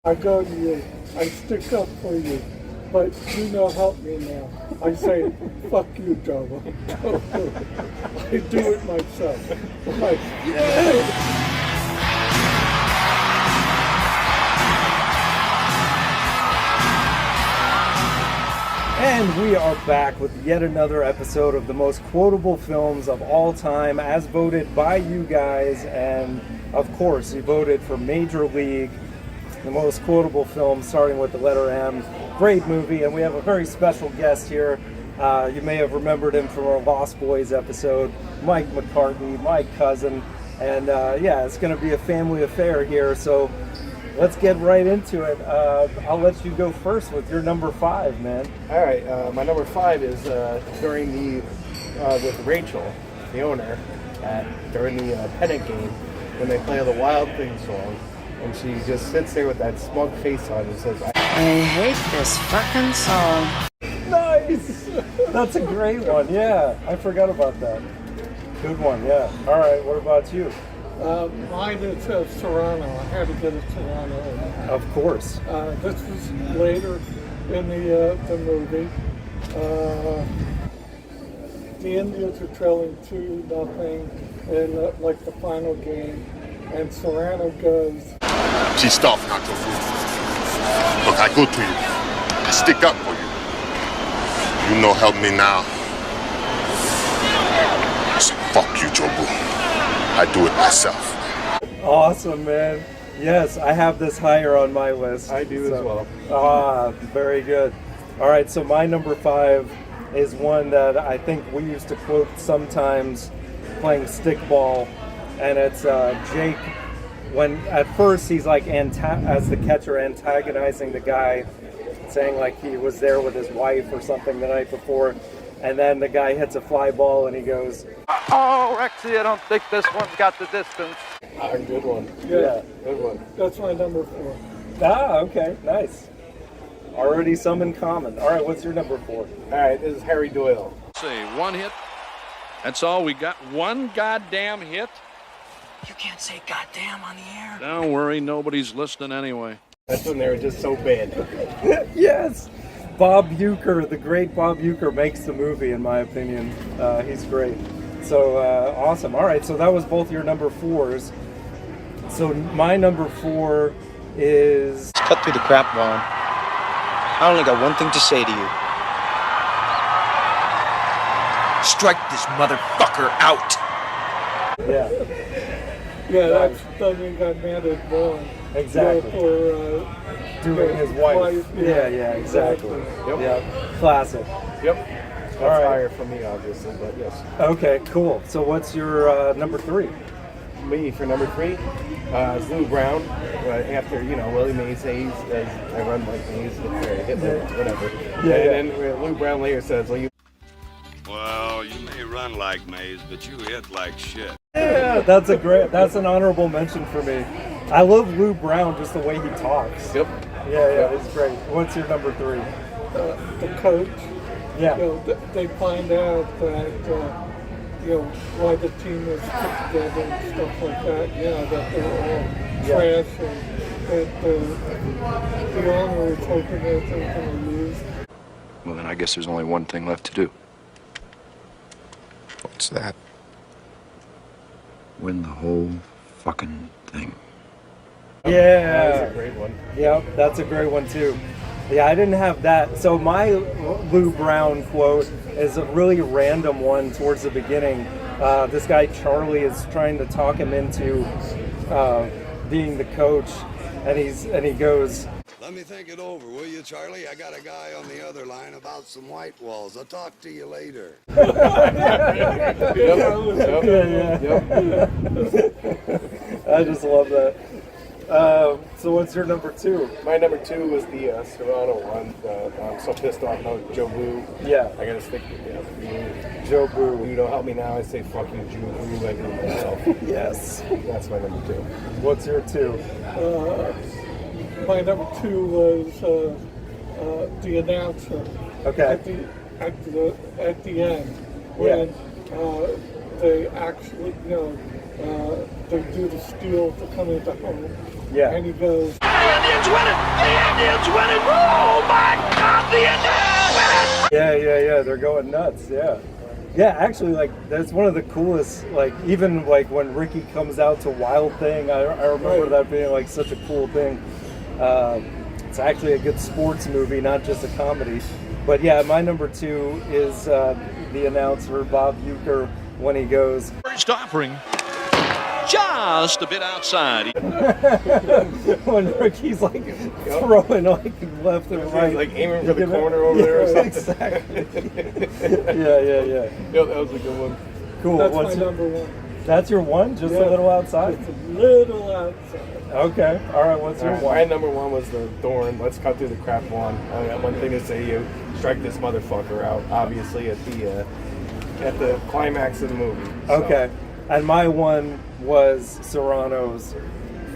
I go to you, I stick up for you, but you know help me now. I say, fuck you, Jobo. I do it myself. I'm like, yeah! And we are back with yet another episode of the most quotable films of all time, as voted by you guys. And of course, you voted for Major League, the most quotable film, starting with the letter M. Great movie, and we have a very special guest here. You may have remembered him from our Lost Boys episode, Mike McCartney, my cousin. And yeah, it's going to be a family affair here, so let's get right into it. I'll let you go first with your number 5, man. All right, my number 5 is during the with Rachel, the owner, during the pennant game when they play the Wild Thing song, and she just sits there with that smug face on and says, I hate this fucking song. Nice! That's a great one, yeah. I forgot about that. Good one, yeah. All right, what about you? Mine is Serrano. I had to get a Serrano. Of course. This was later in the movie. The Indians are trailing 2-0 in like the final game, and Serrano goes, She's tough, not your fool. Look, I go to you. I stick up for you. You know help me now. So fuck you, Jobu. I do it myself. Awesome, man. Yes, I have this higher on my list. I do as well. Very good. All right, so my number 5 is one that I think we used to quote sometimes playing stickball, and it's Jake. When at first he's like as the catcher antagonizing the guy, saying like he was there with his wife or something the night before, and then the guy hits a fly ball and he goes, "Oh, Rexy, I don't think this one's got the distance." Good one. Yeah. Good one. that's my number 4. Okay, nice. Already some in common. All right, what's your number 4? All right, this is Harry Doyle. Let's see, one hit. That's all we got. One goddamn hit. You can't say goddamn on the air. Don't worry, nobody's listening anyway. That's when they were just so bad. Yes! Bob Uecker, the great Bob Uecker, makes the movie, in my opinion. He's great. So, awesome. All right, so that was both your number 4s. So my number 4 is... Cut through the crap, Vaughn. I only got one thing to say to you. Strike this motherfucker out! Yeah. Yeah, that's Doug got mad at Vaughn. Exactly. For doing his wife. Yeah, exactly. Yep. Yeah, classic. Yep. That's right. higher for me, obviously, but yes. Okay, cool. So what's your number 3? Me for number 3 is Lou Brown. After Willie Mays says, "I run like Mays," Hitler, whatever. Yeah, and then Lou Brown later says, "Well, you." Well, you may run like Mays, but you hit like shit. Yeah, that's an honorable mention for me. I love Lou Brown, just the way he talks. Yep. Yeah, it's great. What's your number 3? the coach. Yeah. They find out that why the team was put together and stuff like that. That they were all trash, and that the owner was hoping that they were going to lose. Well, then I guess there's only one thing left to do. What's that? Win the whole fucking thing. Yeah. That's a great one. Yep, that's a great one too. Yeah, I didn't have that. So my Lou Brown quote is a really random one towards the beginning. This guy Charlie is trying to talk him into being the coach, and he goes, "Let me think it over, will you, Charlie? I got a guy on the other line about some white walls. I'll talk to you later." I just love that. So what's your number 2? My number 2 was the Serrano one. I'm so pissed off about Joe Boo. Yeah. I gotta stick with you. Joe Boo. You don't help me now. I say fuck you, Joe Boo. I do it myself. Yes. That's my number 2. What's your 2? My number 2 was the announcer. Okay. At the end, when they actually, they do the steal to come into home, Yeah. And he goes, The Indians win it! The Indians win it! Oh my God, the Indians win it! Yeah. They're going nuts. Yeah. Yeah, actually, like, that's one of the coolest, like, even, like, when Ricky comes out to Wild Thing, I remember that being, like, such a cool thing. It's actually a good sports movie, not just a comedy. But, yeah, my number 2 is the announcer, Bob Uecker, when he goes, First offering, just a bit outside. when Ricky's, like, throwing, like, left and right. Like aiming for the corner over there or something. Exactly. Yeah. Yep, that was a good one. Cool. that's What's my your, number 1. that's your one? Just a little outside? Just a little outside. Okay. All right, what's your one? My number 1 was the Thorn. Let's cut through the crap one. I got one thing to say. You strike this motherfucker out, obviously, at the climax of the movie. So. Okay. And my one was Serrano's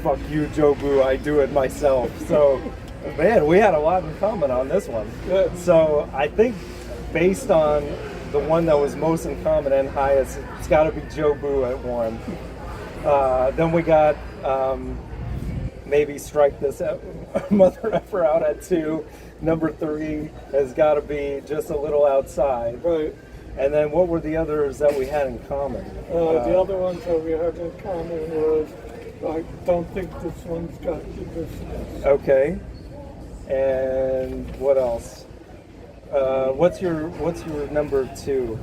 "Fuck you, Jobu, I do it myself." So, man, we had a lot in common on this one. Yeah. So I think based on the one that was most in common and highest, it's got to be Jobu at 1. Then we got maybe strike this mother effer out at 2. Number 3 has got to be just a little outside. Right. And then what were the others that we had in common? The other ones that we had in common was, I don't think this one's got the distance. Okay. And what else? What's your number 2?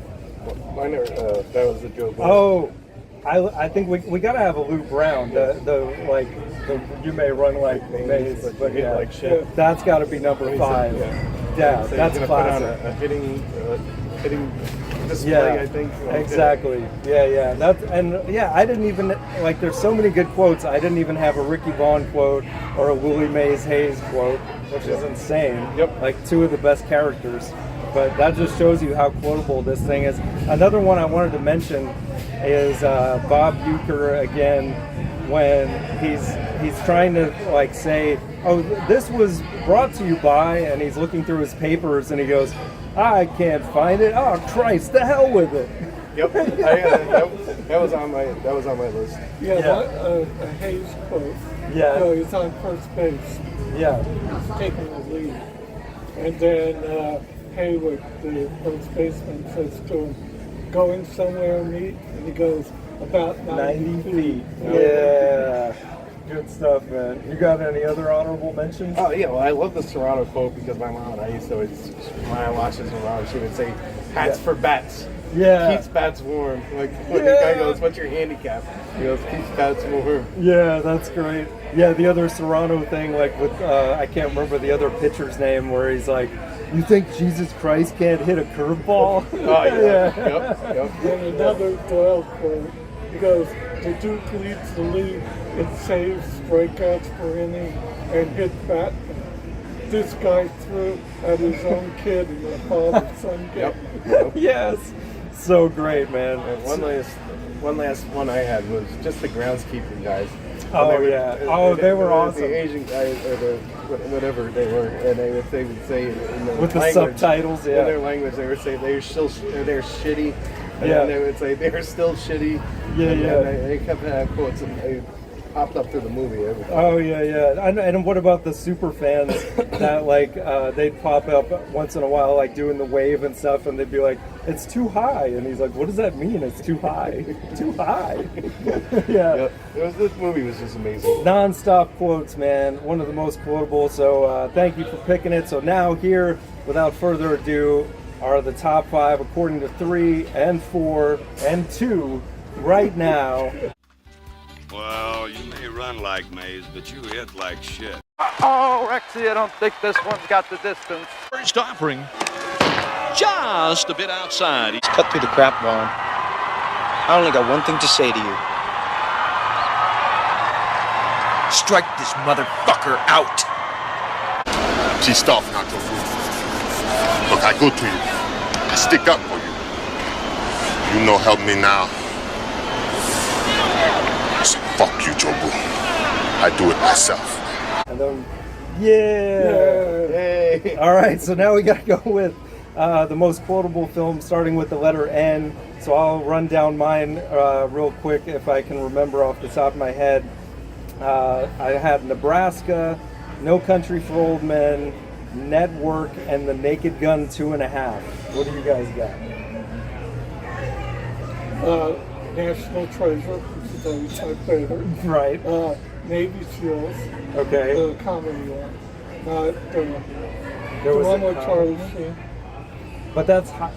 Mine are, that was the Joe Bush. Oh, I think we gotta have a Lou Brown. The you may run like maze, but hit yeah, like shit. that's got to be number 5. Yeah, So that's he's gonna put on classic. a hitting display, Yeah, I think. exactly. Yeah. That's I didn't even like. There's so many good quotes. I didn't even have a Ricky Vaughn quote or a Willie Mays Hayes quote, which is insane. Yep. Like 2 of the best characters. But that just shows you how quotable this thing is. Another one I wanted to mention is Bob Uecker again, when he's trying to like say, oh, this was brought to you by, and he's looking through his papers and he goes, I can't find it. Oh Christ, the hell with it. Yep. That was on my list. Yeah, Yeah. A Hayes quote. Yeah. So he's on first base. Yeah. He's taking the lead. And then Haywood, the first baseman, says to him, going somewhere meet? And he goes, about 90 feet. Yeah. Good stuff, man. You got any other honorable mentions? Oh yeah, well I love the Serrano quote because my mom and I used to always, when I watched this around, she would say, hats for bats. Yeah. Keeps bats warm. Like when the guy goes, what's your handicap? He goes, keeps bats warm. Yeah, that's great. Yeah, the other Serrano thing, like with, I can't remember the other pitcher's name, where he's like, you think Jesus Christ can't hit a curveball? Oh yeah. Yep. And another Doyle quote. He goes, the Duke leads the league in saves, strikeouts per inning, and hit bat. This guy threw at his own kid in the father-son game. Yep. Yes. So great, man. And one last one I had was just the groundskeeping guys. Oh, yeah. Oh, they were awesome. The Asian guys, or the whatever they were, and they would say in their With the language, subtitles, in yeah. their language, they would say they're shitty. And Yeah. then they would say they're still shitty. Yeah, and yeah. They kept having quotes, and they popped up through the movie every time. Oh yeah. And what about the super fans that like they'd pop up once in a while, like doing the wave and stuff, and they'd be like, "It's too high," and he's like, "What does that mean? It's too high? Too high?" Yeah. Yep. This movie was just amazing. Non-stop quotes, man. One of the most quotable. So thank you for picking it. So now here, without further ado, are the top 5 according to 3 and 4 and 2 right now. Well, you may run like Maze, but you hit like shit. Oh, Rexy, I don't think this one's got the distance. First offering, just a bit outside. Cut through the crap, Vaughn. I only got one thing to say to you. Strike this motherfucker out. Pissed off, Nacho. Look, I go to you. I stick up for you. You no help me now. I say, fuck you, Jobu. I do it myself. And then, yeah. Hey. All right, so now we got to go with the most quotable film, starting with the letter N. So I'll run down mine real quick if I can remember off the top of my head. I had Nebraska, No Country for Old Men, Network, and The Naked Gun 2.5. What do you guys got? National Treasure, which is always my favorite. Right. Navy SEALs, Okay. the comedy one. Not There the was one a with Charlie comedy? Sheen. But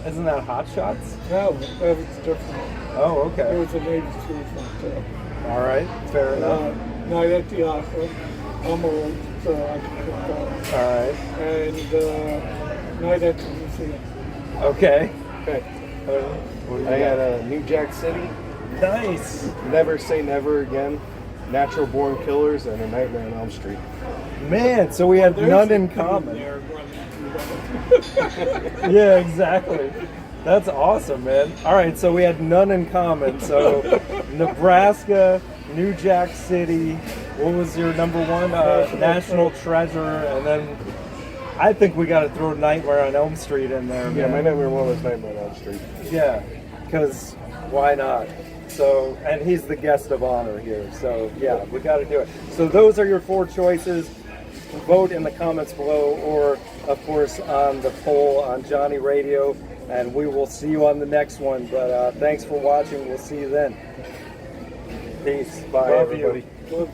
isn't that Hot Shots? No, that was different. Oh, There okay. was a Navy SEALs one too. All right. Fair enough. Night at the Opera. I'm old, so I can pick that. All right. And Night at the Museum. Okay. Okay. What do you I got New Jack City, Nice. Never Say Never Again, Natural Born Killers, and A Nightmare on Elm Street. Man, so we had There's none in a theme common. there running through Yeah, exactly. That's awesome, man. All right, so we had none in common. So Nebraska, New Jack City. What was your number one? National Treasure, and then I think we got to throw Nightmare on Elm Street in there. Yeah, man. my number one was Nightmare on Elm Street. Yeah, because why not? So, and he's the guest of honor here. So, yeah, we got to do it. So, those are your 4 choices. Vote in the comments below, or of course on the poll on Johnny Radio. And we will see you on the next one. But thanks for watching. We'll see you then. Peace. Bye, Love everybody. you.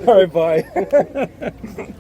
All right, bye.